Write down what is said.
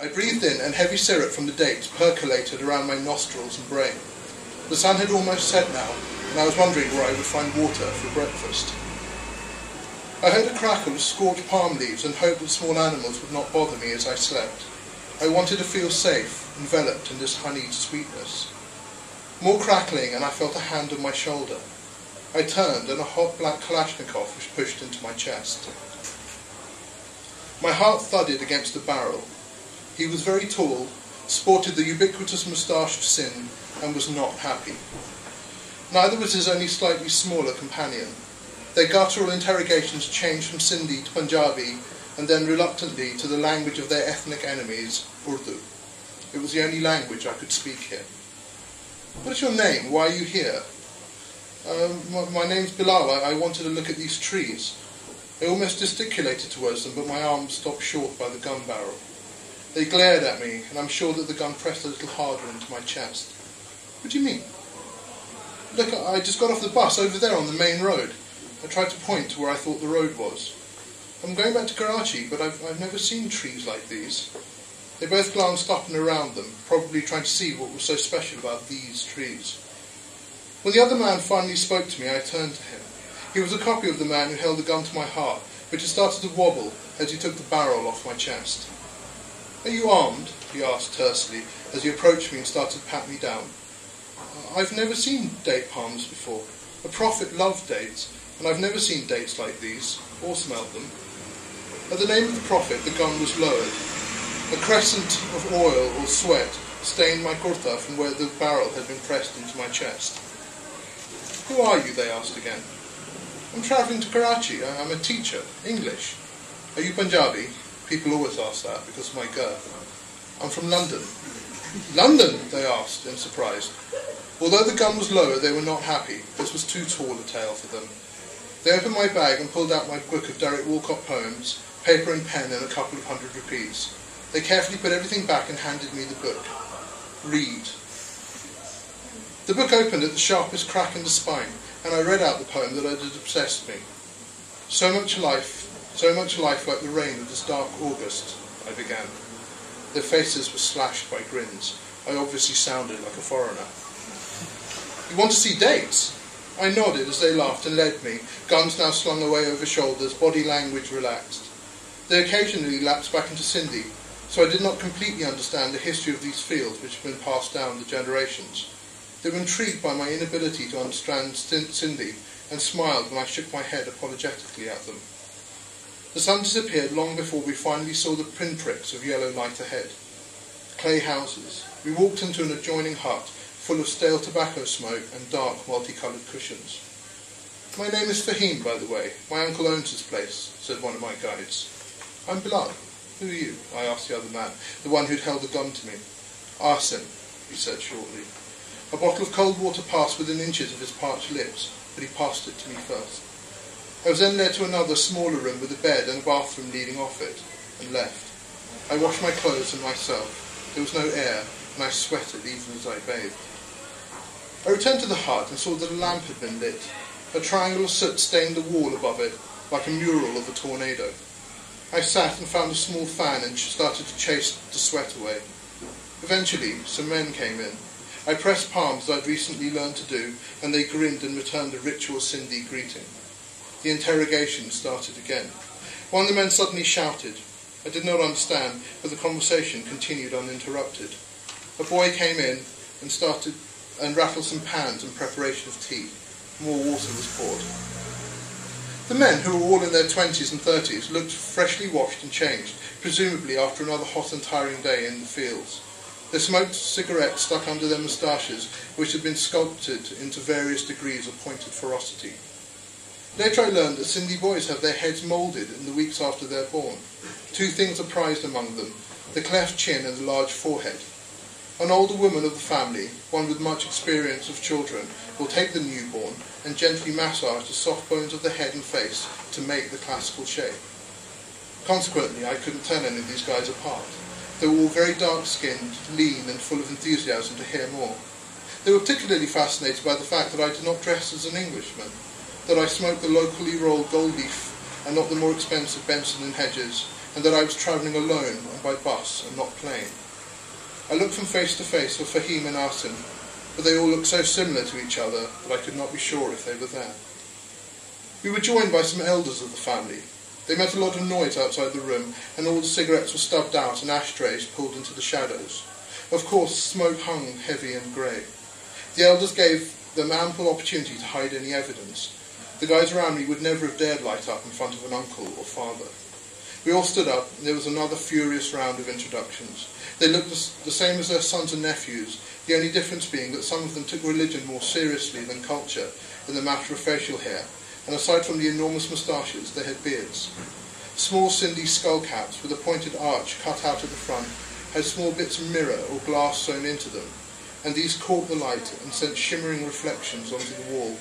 I breathed in, and heavy syrup from the dates percolated around my nostrils and brain. The sun had almost set now, and I was wondering where I would find water for breakfast. I heard a crackle of scorched palm leaves and hoped that small animals would not bother me as I slept. I wanted to feel safe, enveloped in this honeyed sweetness. More crackling, and I felt a hand on my shoulder. I turned, and a hot black Kalashnikov was pushed into my chest. My heart thudded against the barrel. He was very tall, sported the ubiquitous moustache of sin, and was not happy. Neither was his only slightly smaller companion. Their guttural interrogations changed from Sindhi to Punjabi, and then reluctantly to the language of their ethnic enemies, Urdu. It was the only language I could speak here. "What is your name? Why are you here?" My name's Bilal. I wanted to look at these trees." I almost gesticulated towards them, but my arms stopped short by the gun barrel. They glared at me, and I'm sure that the gun pressed a little harder into my chest. "What do you mean?" "Look, I just got off the bus over there on the main road." I tried to point to where I thought the road was. "I'm going back to Karachi, but I've never seen trees like these." They both glanced up and around them, probably trying to see what was so special about these trees. When the other man finally spoke to me, I turned to him. He was a copy of the man who held the gun to my heart, but it started to wobble as he took the barrel off my chest. "Are you armed?" he asked tersely, as he approached me and started to pat me down. "I've never seen date palms before. The Prophet loved dates, and I've never seen dates like these, or smelled them." At the name of the Prophet, the gun was lowered. A crescent of oil or sweat stained my kurta from where the barrel had been pressed into my chest. "Who are you?" they asked again. "I'm travelling to Karachi. I'm a teacher, English." "Are you Punjabi?" People always ask that because of my girth. "I'm from London." "London?" they asked in surprise. Although the gun was lower, they were not happy. This was too tall a tale for them. They opened my bag and pulled out my book of Derek Walcott poems, paper and pen, and a couple of 100 rupees. They carefully put everything back and handed me the book. "Read." The book opened at the sharpest crack in the spine, and I read out the poem that had obsessed me. So much life like the rain of this dark August," I began. Their faces were slashed by grins. I obviously sounded like a foreigner. "You want to see dates?" I nodded as they laughed and led me, guns now slung away over shoulders, body language relaxed. They occasionally lapsed back into Sindhi, so I did not completely understand the history of these fields which have been passed down the generations. They were intrigued by my inability to understand Sindhi and smiled when I shook my head apologetically at them. The sun disappeared long before we finally saw the pinpricks of yellow light ahead. Clay houses. We walked into an adjoining hut full of stale tobacco smoke and dark multicoloured cushions. "My name is Fahim, by the way. My uncle owns this place," said one of my guides. "I'm Bilal. Who are you?" I asked the other man, the one who'd held the gun to me. "Asim," he said shortly. A bottle of cold water passed within inches of his parched lips, but he passed it to me first. I was then led to another, smaller room with a bed and a bathroom leading off it, and left. I washed my clothes and myself. There was no air, and I sweated even as I bathed. I returned to the hut and saw that a lamp had been lit. A triangle of soot stained the wall above it, like a mural of a tornado. I sat and found a small fan and started to chase the sweat away. Eventually, some men came in. I pressed palms as I'd recently learned to do, and they grinned and returned the ritual Sindhi greeting. The interrogation started again. One of the men suddenly shouted. I did not understand, but the conversation continued uninterrupted. A boy came in and rattled some pans in preparation of tea. More water was poured. The men, who were all in their 20s and 30s, looked freshly washed and changed, presumably after another hot and tiring day in the fields. They smoked cigarettes stuck under their moustaches, which had been sculpted into various degrees of pointed ferocity. Later I learned that Sindhi boys have their heads moulded in the weeks after they're born. Two things are prized among them, the cleft chin and the large forehead. An older woman of the family, one with much experience of children, will take the newborn and gently massage the soft bones of the head and face to make the classical shape. Consequently, I couldn't tell any of these guys apart. They were all very dark-skinned, lean, and full of enthusiasm to hear more. They were particularly fascinated by the fact that I did not dress as an Englishman, that I smoked the locally rolled gold leaf and not the more expensive Benson and Hedges, and that I was travelling alone and by bus and not plane. I looked from face to face for Fahim and Asim, but they all looked so similar to each other that I could not be sure if they were there. We were joined by some elders of the family. They made a lot of noise outside the room, and all the cigarettes were stubbed out and ashtrays pulled into the shadows. Of course, smoke hung heavy and grey. The elders gave them ample opportunity to hide any evidence. The guys around me would never have dared light up in front of an uncle or father. We all stood up, and there was another furious round of introductions. They looked the same as their sons and nephews, the only difference being that some of them took religion more seriously than culture in the matter of facial hair, and aside from the enormous moustaches, they had beards. Small Cindy skull caps with a pointed arch cut out at the front had small bits of mirror or glass sewn into them, and these caught the light and sent shimmering reflections onto the wall.